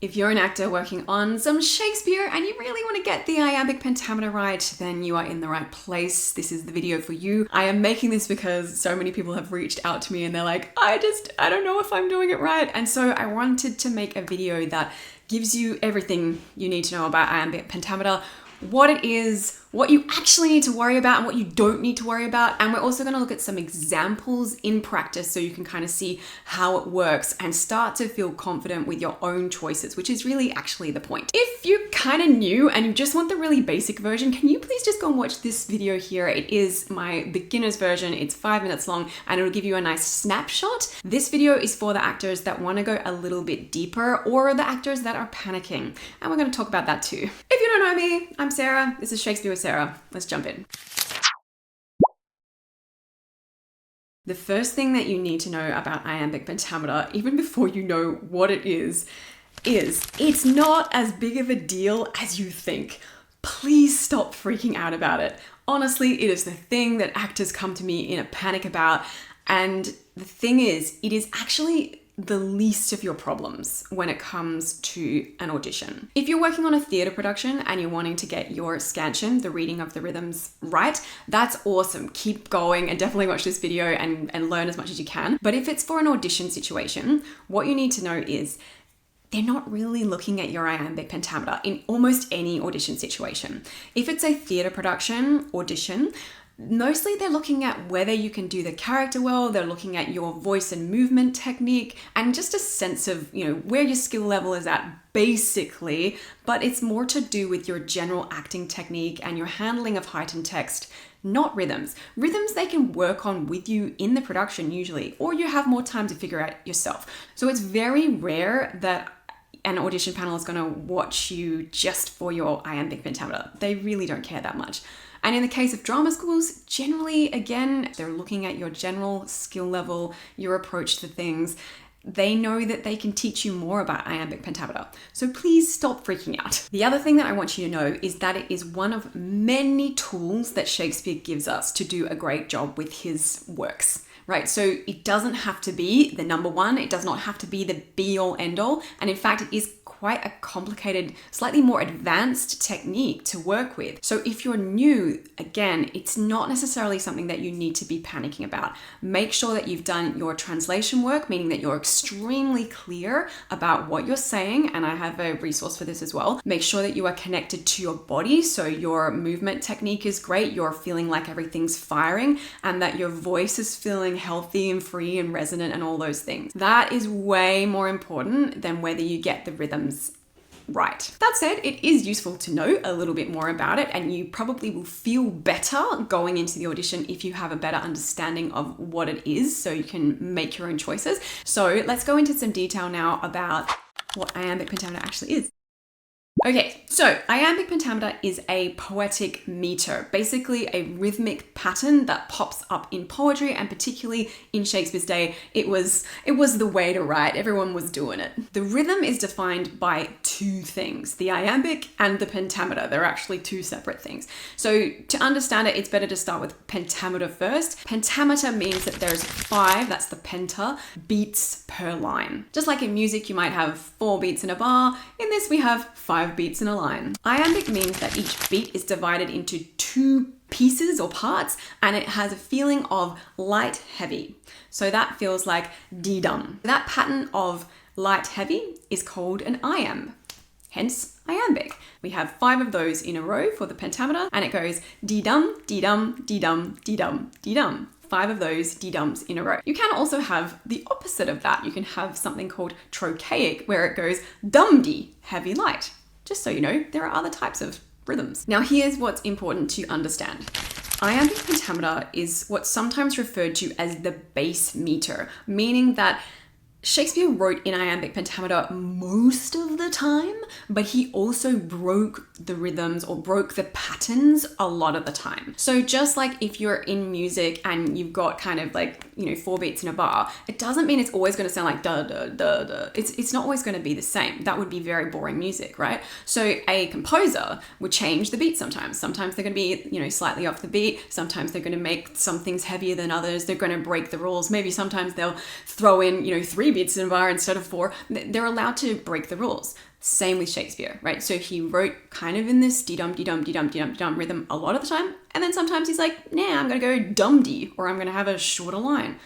If you're an actor working on some Shakespeare and you really want to get the iambic pentameter right, then you are in the right place. This is the video for you. I am making this because so many people have reached out to me and they're like, I don't know if I'm doing it right. And so I wanted to make a video that gives you everything you need to know about iambic pentameter, what it is, what you actually need to worry about and what you don't need to worry about. And we're also going to look at some examples in practice so you can kind of see how it works and start to feel confident with your own choices, which is really actually the point. If you're kind of new and you just want the really basic version, can you please just go and watch this video here? It is my beginner's version. It's 5 minutes long and it'll give you a nice snapshot. This video is for the actors that want to go a little bit deeper or the actors that are panicking. And we're going to talk about that too. If you don't know me, I'm Sarah. This is Shakespeare with Sarah. Let's jump in. The first thing that you need to know about iambic pentameter, even before you know what it is it's not as big of a deal as you think. Please stop freaking out about it. Honestly, it is the thing that actors come to me in a panic about. And the thing is, it is actually the least of your problems when it comes to an audition. If you're working on a theatre production and you're wanting to get your scansion, the reading of the rhythms, right, that's awesome. Keep going and definitely watch this video and learn as much as you can. But if it's for an audition situation, what you need to know is they're not really looking at your iambic pentameter in almost any audition situation. If it's a theatre production audition, mostly they're looking at whether you can do the character well, they're looking at your voice and movement technique, and just a sense of, where your skill level is at, basically, but it's more to do with your general acting technique and your handling of heightened text, not rhythms. Rhythms they can work on with you in the production usually, or you have more time to figure out yourself. So it's very rare that an audition panel is going to watch you just for your iambic pentameter. They really don't care that much. And in the case of drama schools, generally, again, they're looking at your general skill level, your approach to things. They know that they can teach you more about iambic pentameter. So please stop freaking out. The other thing that I want you to know is that it is one of many tools that Shakespeare gives us to do a great job with his works. Right, so it doesn't have to be the number one. It does not have to be the be-all, end-all. And in fact, it is quite a complicated, slightly more advanced technique to work with. So if you're new, again, it's not necessarily something that you need to be panicking about. Make sure that you've done your translation work, meaning that you're extremely clear about what you're saying. And I have a resource for this as well. Make sure that you are connected to your body. So your movement technique is great. You're feeling like everything's firing and that your voice is feeling healthy and free and resonant and all those things. That is way more important than whether you get the rhythms right. That said, it is useful to know a little bit more about it, and you probably will feel better going into the audition if you have a better understanding of what it is so you can make your own choices. So let's go into some detail now about what iambic pentameter actually is. Okay, so iambic pentameter is a poetic meter, basically a rhythmic pattern that pops up in poetry, and particularly in Shakespeare's day, it was the way to write. Everyone was doing it. The rhythm is defined by two things, the iambic and the pentameter. They're actually two separate things. So to understand it, it's better to start with pentameter first. Pentameter means that there's 5, that's the penta, beats per line. Just like in music, you might have 4 beats in a bar. In this, we have 5 beats in a line. Iambic means that each beat is divided into 2 pieces or parts, and it has a feeling of light heavy. So that feels like dee-dum. That pattern of light heavy is called an iamb, hence iambic. We have 5 of those in a row for the pentameter, and it goes dee-dum, dee-dum, dee-dum, dee-dum, dee-dum. 5 of those dee-dums in a row. You can also have the opposite of that. You can have something called trochaic, where it goes dum-dee, heavy light. Just so you know, there are other types of rhythms. Now here's what's important to understand. Iambic pentameter is what's sometimes referred to as the base meter, meaning that Shakespeare wrote in iambic pentameter most of the time, but he also broke the rhythms or broke the patterns a lot of the time. So just like if you're in music and you've got kind of like, 4 beats in a bar, it doesn't mean it's always going to sound like da da da da. It's not always going to be the same. That would be very boring music, right? So a composer would change the beat sometimes. Sometimes they're going to be, slightly off the beat. Sometimes they're going to make some things heavier than others. They're going to break the rules. Maybe sometimes they'll throw in, 3 3 beats in a bar instead of 4, they're allowed to break the rules. Same with Shakespeare, right? So he wrote kind of in this dee-dum, dee-dum, dee-dum, dee-dum, dee-dum rhythm a lot of the time. And then sometimes he's like, nah, I'm going to go dum-dee, or I'm going to have a shorter line.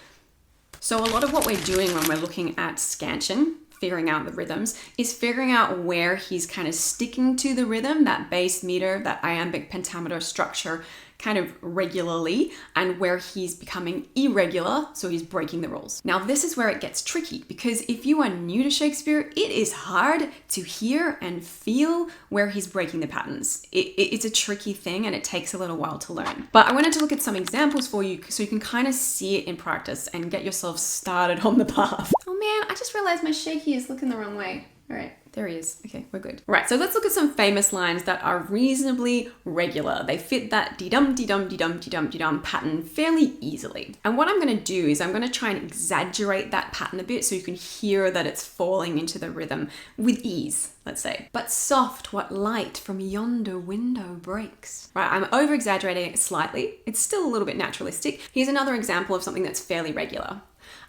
So a lot of what we're doing when we're looking at scansion, figuring out the rhythms, is figuring out where he's kind of sticking to the rhythm, that bass meter, that iambic pentameter structure kind of regularly, and where he's becoming irregular, so he's breaking the rules. Now this is where it gets tricky, because if you are new to Shakespeare, it is hard to hear and feel where he's breaking the patterns. It's a tricky thing and it takes a little while to learn. But I wanted to look at some examples for you so you can kind of see it in practice and get yourself started on the path. Oh man, I just realized my shaky is looking the wrong way. All right, there he is. Okay, we're good. Right, so let's look at some famous lines that are reasonably regular. They fit that dee-dum, dee-dum, dee-dum, dee-dum, dee-dum pattern fairly easily. And what I'm gonna do is I'm gonna try and exaggerate that pattern a bit so you can hear that it's falling into the rhythm with ease, let's say. But soft, what light from yonder window breaks. Right, I'm over-exaggerating it slightly. It's still a little bit naturalistic. Here's another example of something that's fairly regular.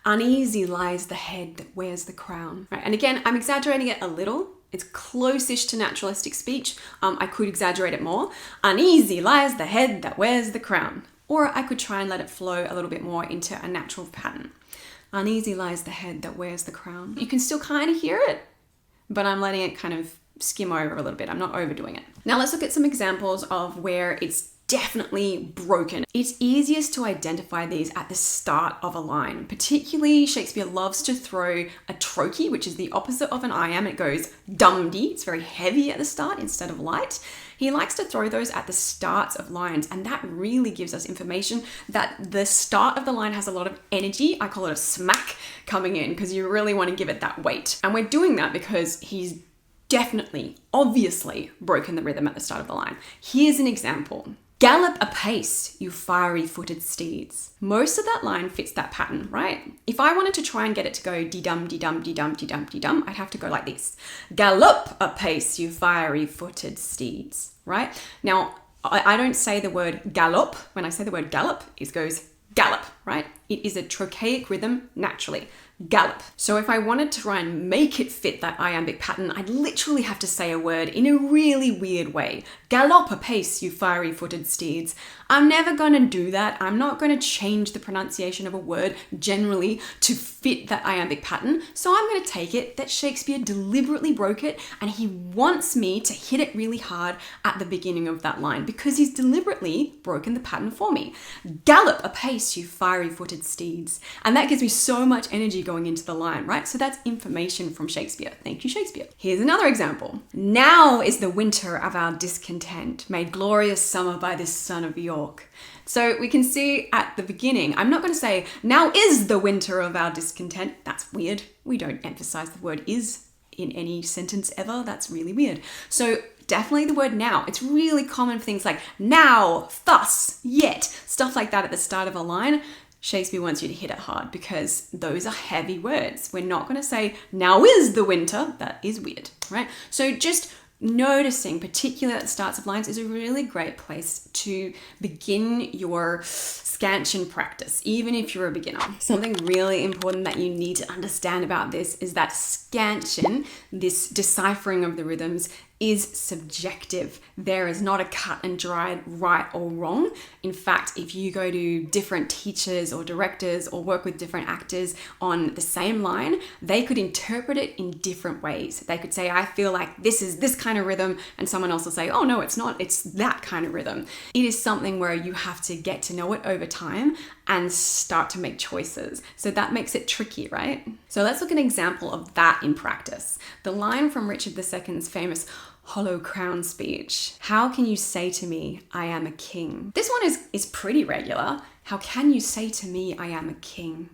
Uneasy lies the head that wears the crown. Right, and again, I'm exaggerating it a little. It's close-ish to naturalistic speech. I could exaggerate it more. Uneasy lies the head that wears the crown. Or I could try and let it flow a little bit more into a natural pattern. Uneasy lies the head that wears the crown. You can still kind of hear it, but I'm letting it kind of skim over a little bit. I'm not overdoing it. Now let's look at some examples of where it's definitely broken. It's easiest to identify these at the start of a line. Particularly, Shakespeare loves to throw a trochee, which is the opposite of an iamb. It goes dum-dee. It's very heavy at the start instead of light. He likes to throw those at the starts of lines, and that really gives us information that the start of the line has a lot of energy. I call it a smack coming in, because you really want to give it that weight. And we're doing that because he's definitely, obviously broken the rhythm at the start of the line. Here's an example. Gallop apace, you fiery-footed steeds. Most of that line fits that pattern, right? If I wanted to try and get it to go dee-dum, dee-dum, dee-dum, dee-dum, dee-dum, I'd have to go like this. Gallop apace, you fiery-footed steeds, right? Now, I don't say the word gallop. When I say the word gallop, it goes gallop, right? It is a trochaic rhythm naturally. Gallop. So if I wanted to try and make it fit that iambic pattern, I'd literally have to say a word in a really weird way. Gallop apace, you fiery-footed steeds. I'm never going to do that. I'm not going to change the pronunciation of a word generally to fit that iambic pattern. So I'm going to take it that Shakespeare deliberately broke it, and he wants me to hit it really hard at the beginning of that line because he's deliberately broken the pattern for me. Gallop apace, you fiery-footed steeds. And that gives me so much energy going into the line, right? So that's information from Shakespeare. Thank you, Shakespeare. Here's another example. Now is the winter of our discontent, made glorious summer by this son of York. So we can see at the beginning, I'm not going to say, now is the winter of our discontent. That's weird. We don't emphasize the word is in any sentence ever. That's really weird. So definitely the word now. It's really common for things like now, thus, yet, stuff like that at the start of a line. Shakespeare wants you to hit it hard because those are heavy words. We're not going to say, now is the winter. That is weird, right? So just noticing, particularly at the starts of lines, is a really great place to begin your scansion practice, even if you're a beginner. Something really important that you need to understand about this is that scansion, this deciphering of the rhythms, is subjective. There is not a cut and dried right or wrong. In fact, if you go to different teachers or directors or work with different actors on the same line, they could interpret it in different ways. They could say, I feel like this is this kind of rhythm, and someone else will say, oh no, it's not, it's that kind of rhythm. It is something where you have to get to know it over time and start to make choices. So that makes it tricky, right? So let's look at an example of that in practice. The line from Richard II's famous Hollow Crown speech. How can you say to me, I am a king? This one is pretty regular. How can you say to me, I am a king?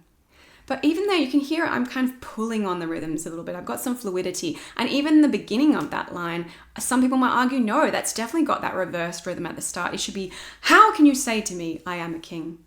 But even though you can hear it, I'm kind of pulling on the rhythms a little bit. I've got some fluidity. And even in the beginning of that line, some people might argue, no, that's definitely got that reversed rhythm at the start. It should be, how can you say to me, I am a king?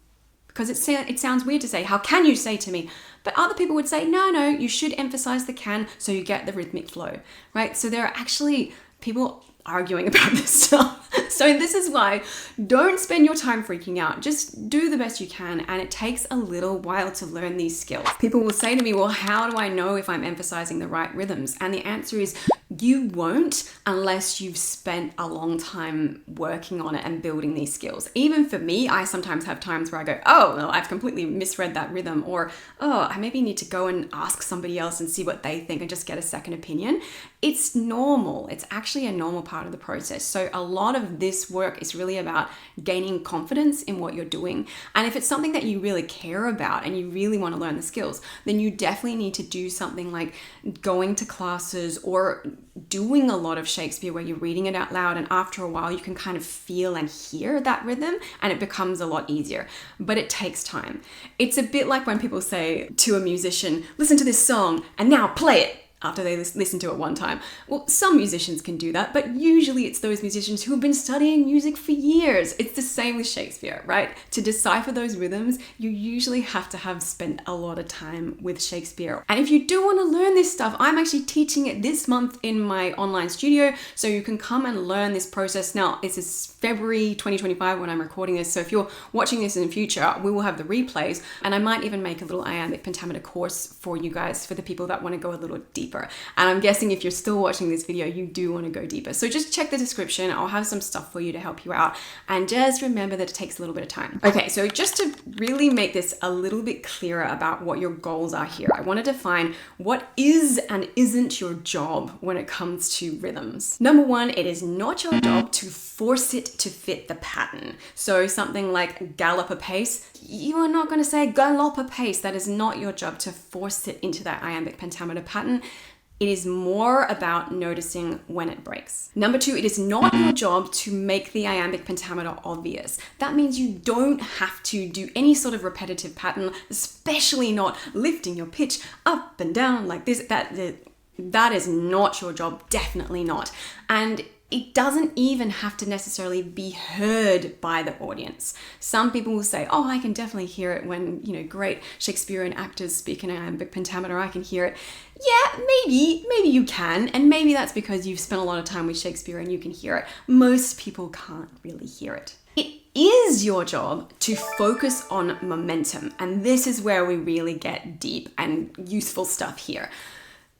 Because it sounds weird to say, how can you say to me? But other people would say, no, you should emphasize the can so you get the rhythmic flow, right? So there are actually people arguing about this stuff. So this is why don't spend your time freaking out. Just do the best you can, and it takes a little while to learn these skills. People will say to me, well, how do I know if I'm emphasizing the right rhythms? And the answer is you won't unless you've spent a long time working on it and building these skills. Even for me, I sometimes have times where I go, oh, well, I've completely misread that rhythm, or oh, I maybe need to go and ask somebody else and see what they think and just get a second opinion. It's normal. It's actually a normal part of the process. So a lot of this work is really about gaining confidence in what you're doing. And if it's something that you really care about and you really want to learn the skills, then you definitely need to do something like going to classes or doing a lot of Shakespeare where you're reading it out loud, and after a while you can kind of feel and hear that rhythm and it becomes a lot easier. But it takes time. It's a bit like when people say to a musician, listen to this song and now play it, after they listen to it one time. Well, some musicians can do that, but usually it's those musicians who have been studying music for years. It's the same with Shakespeare, right? To decipher those rhythms, you usually have to have spent a lot of time with Shakespeare. And if you do want to learn this stuff, I'm actually teaching it this month in my online studio, so you can come and learn this process. Now, this is February 2025 when I'm recording this, so if you're watching this in the future, we will have the replays, and I might even make a little iambic pentameter course for you guys, for the people that want to go a little deeper. And I'm guessing if you're still watching this video, you do want to go deeper. So just check the description. I'll have some stuff for you to help you out. And just remember that it takes a little bit of time. Okay, so just to really make this a little bit clearer about what your goals are here, I want to define what is and isn't your job when it comes to rhythms. Number one, it is not your job to force it to fit the pattern. So something like gallop a pace, you are not going to say gallop a pace. That is not your job to force it into that iambic pentameter pattern. It is more about noticing when it breaks. Number two, it is not your job to make the iambic pentameter obvious. That means you don't have to do any sort of repetitive pattern, especially not lifting your pitch up and down like this. That is not your job, definitely not. And it doesn't even have to necessarily be heard by the audience. Some people will say, oh, I can definitely hear it when, great Shakespearean actors speak in iambic pentameter, I can hear it. Yeah, maybe you can. And maybe that's because you've spent a lot of time with Shakespeare and you can hear it. Most people can't really hear it. It is your job to focus on momentum. And this is where we really get deep and useful stuff here.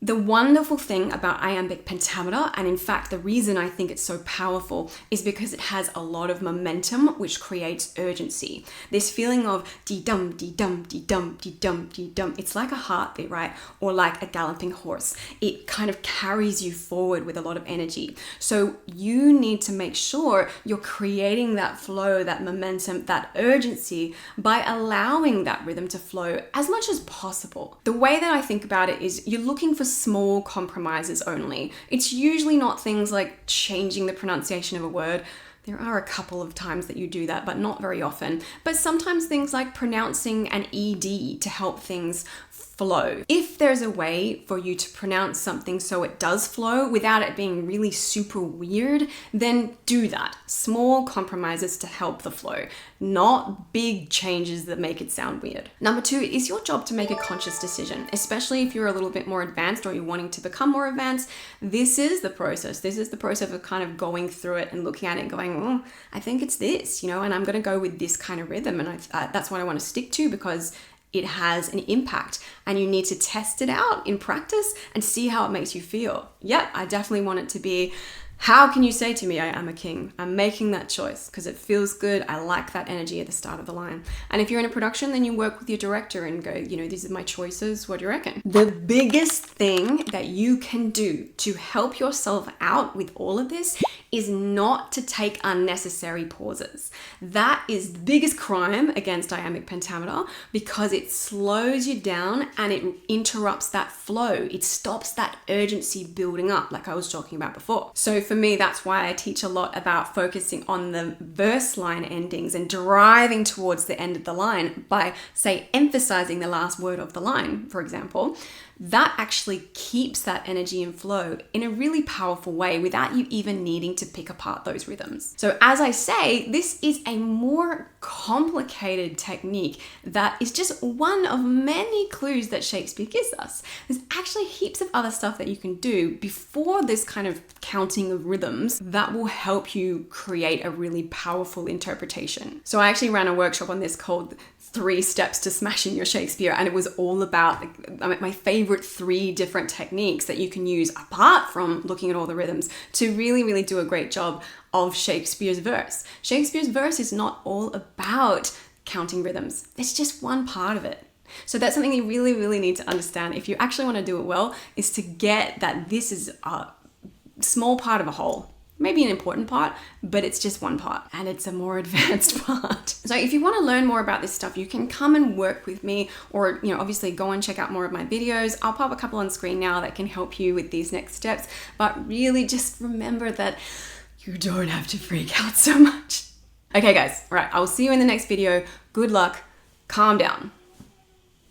The wonderful thing about iambic pentameter, and in fact the reason I think it's so powerful, is because it has a lot of momentum, which creates urgency. This feeling of dee-dum, dee-dum, dee-dum, dee-dum, dee-dum. It's like a heartbeat, right? Or like a galloping horse. It kind of carries you forward with a lot of energy. So you need to make sure you're creating that flow, that momentum, that urgency by allowing that rhythm to flow as much as possible. The way that I think about it is you're looking for small compromises only. It's usually not things like changing the pronunciation of a word. There are a couple of times that you do that, but not very often. But sometimes things like pronouncing an ED to help things flow. If there's a way for you to pronounce something so it does flow without it being really super weird, then do that. Small compromises to help the flow, not big changes that make it sound weird. Number two, it is your job to make a conscious decision, especially if you're a little bit more advanced or you're wanting to become more advanced. This is the process. This is the process of kind of going through it and looking at it and going, oh, I think it's this, and I'm going to go with this kind of rhythm. And that's what I want to stick to because it has an impact, and you need to test it out in practice and see how it makes you feel. Yep, I definitely want it to be, how can you say to me, I am a king? I'm making that choice because it feels good. I like that energy at the start of the line. And if you're in a production, then you work with your director and go, these are my choices. What do you reckon? The biggest thing that you can do to help yourself out with all of this is not to take unnecessary pauses. That is the biggest crime against iambic pentameter because it slows you down and it interrupts that flow. It stops that urgency building up like I was talking about before. So for me, that's why I teach a lot about focusing on the verse line endings and driving towards the end of the line by, say, emphasizing the last word of the line, for example, that actually keeps that energy and flow in a really powerful way without you even needing to pick apart those rhythms. So as I say, this is a more complicated technique that is just one of many clues that Shakespeare gives us. There's actually heaps of other stuff that you can do before this kind of counting of rhythms that will help you create a really powerful interpretation. So I actually ran a workshop on this called 3 Steps to Smashing Your Shakespeare, and it was all about my favorite 3 different techniques that you can use apart from looking at all the rhythms to really, really do a great job of Shakespeare's verse. Shakespeare's verse is not all about counting rhythms. It's just one part of it. So that's something you really, really need to understand if you actually want to do it well, is to get that this is a small part of a whole. Maybe an important part, but it's just one part and it's a more advanced part. So if you want to learn more about this stuff, you can come and work with me, or obviously go and check out more of my videos. I'll pop a couple on screen now that can help you with these next steps, but really just remember that you don't have to freak out so much. Okay guys, all right, I will see you in the next video. Good luck, calm down.